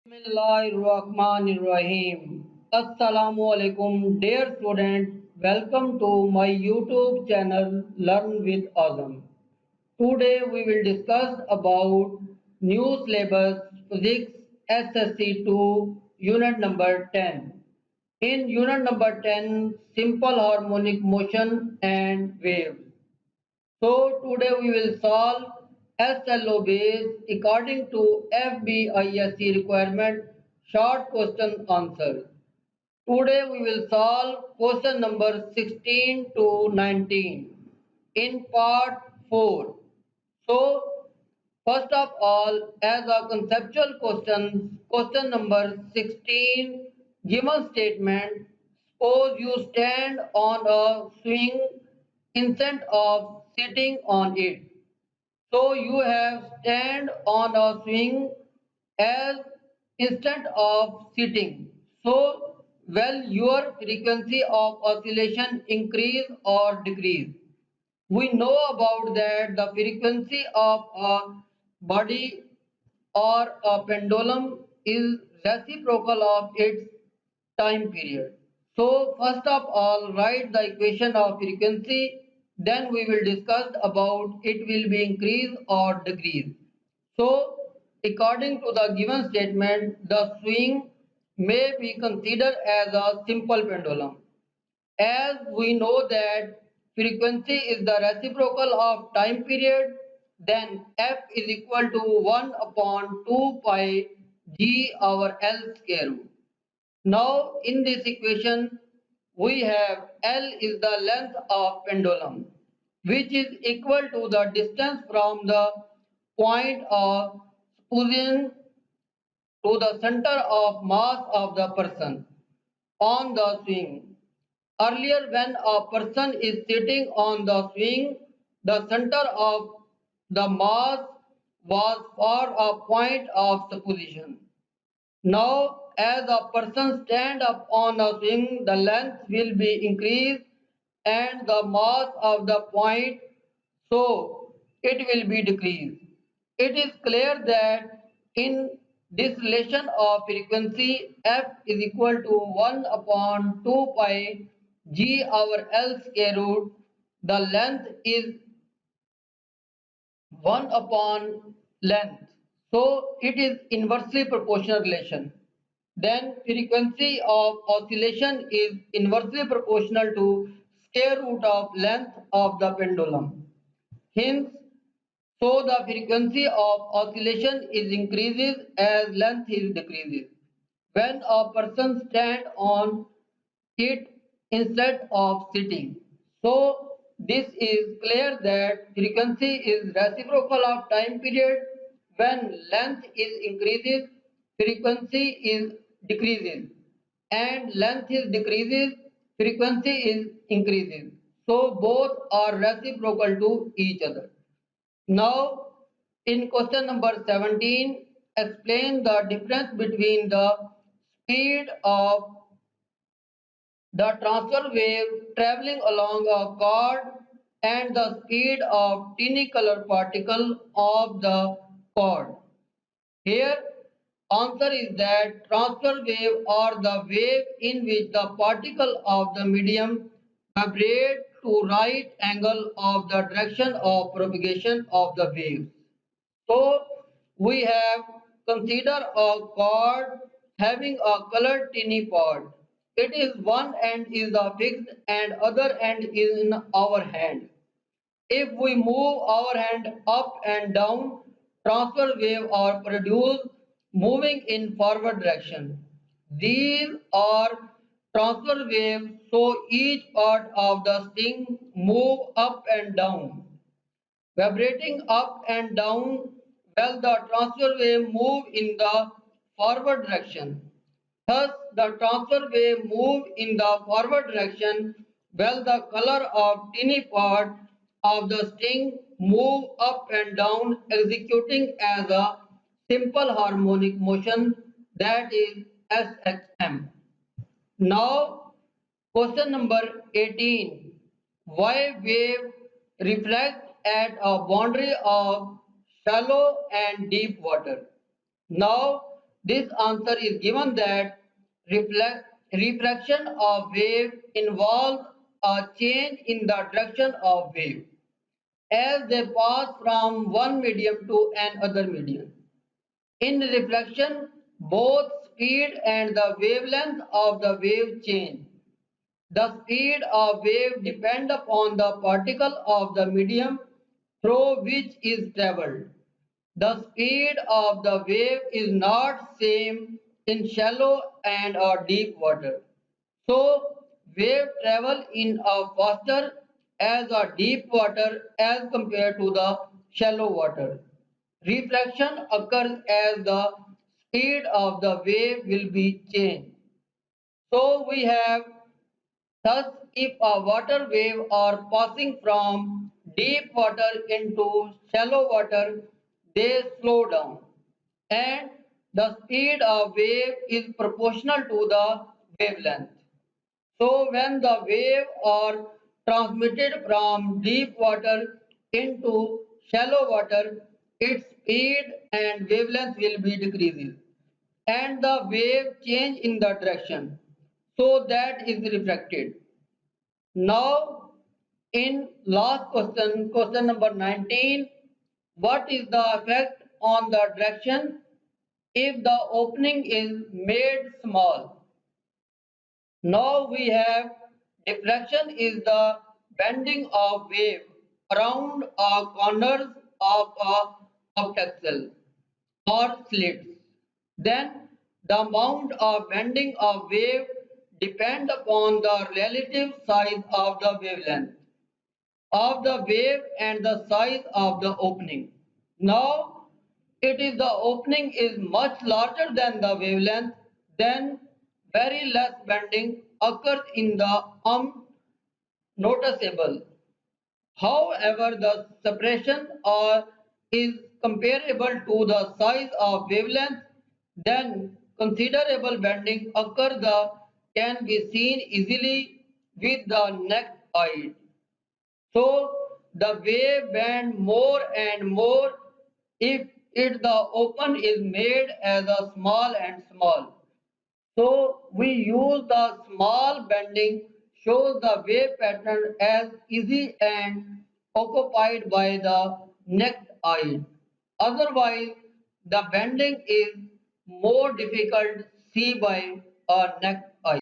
Bismillahirrahmanirrahim. Assalamu Alaikum, dear students. Welcome to my YouTube channel Learn with Azam. Today we will discuss about new syllabus physics SSC2 unit number 10. In unit number 10, simple harmonic motion and waves. So today we will solve SLO based according to FBISC requirement short question answer. Today we will solve question number 16 to 19 in part 4. So first of all, as a conceptual question, question number 16, given statement, suppose you stand on a swing instead of sitting on it. So you have stand on a swing as instead of sitting. So will your frequency of oscillation increase or decrease? We know about that the frequency of a body or a pendulum is reciprocal of its time period. So first of all, write the equation of frequency, then we will discuss about it will be increase or decrease. So according to the given statement, the swing may be considered as a simple pendulum. As we know that frequency is the reciprocal of time period, then F is equal to 1 upon 2 pi G over L square root. Now in this equation we have L is the length of pendulum, which is equal to the distance from the point of position to the center of mass of the person on the swing. Earlier, when a person is sitting on the swing, the center of the mass was for a point of supposition. Now, as a person stand up on a swing, the length will be increased and the mass of the point, so it will be decreased. It is clear that in this relation of frequency, F is equal to 1 upon 2 pi G over L square root. The length is 1 upon length. So it is inversely proportional relation. Then frequency of oscillation is inversely proportional to square root of length of the pendulum. Hence, so the frequency of oscillation is increases as length is decreases. When a person stand on it instead of sitting. So this is clear that frequency is reciprocal of time period. When length is increases, frequency is decreases, and length is decreases, frequency is increases. So both are reciprocal to each other. Now, in question number 17, explain the difference between the speed of the transfer wave traveling along a cord and the speed of tiny color particle of the cord. Here, answer is that transfer wave or the wave in which the particle of the medium vibrate to right angle of the direction of propagation of the wave. So we have consider a cord having a colored tiny part. It is one end is the fixed and other end is in our hand. If we move our hand up and down, transfer wave are produced moving in forward direction. These are transfer waves, so each part of the string move up and down, vibrating up and down while the transfer wave move in the forward direction. Thus, the transfer wave move in the forward direction while the color of tiny part of the string move up and down executing as a simple harmonic motion, that is SHM. Now, question number 18. Why wave reflect at a boundary of shallow and deep water? Now, This answer is given that refraction of wave involves a change in the direction of wave as they pass from one medium to another medium. In reflection, both speed and the wavelength of the wave change. The speed of wave depends upon the particle of the medium through which is traveled. The speed of the wave is not same in shallow and deep water. So wave travel in a faster as a deep water as compared to the shallow water. Refraction occurs as the speed of the wave will be changed. So we have thus if a water wave are passing from deep water into shallow water, they slow down and the speed of wave is proportional to the wavelength. So when the wave are transmitted from deep water into shallow water, its speed and wavelength will be decreases and the wave change in the direction. So that is refracted. Now in last question, question number 19, what is the effect on the direction if the opening is made small? Now we have diffraction is the bending of wave around corners of a octaxle or slits. Then the amount of bending of wave depend upon the relative size of the wavelength of the wave and the size of the opening. Now it is the opening is much larger than the wavelength, then very less bending occurs in the unnoticeable. However, the separation is comparable to the size of wavelength, then considerable bending occurs can be seen easily with the naked eye. So the wave bend more and more if the open is made as a small and small. So we use the small bending shows the wave pattern as easy and occupied by the naked eye. Otherwise, the bending is more difficult see by a naked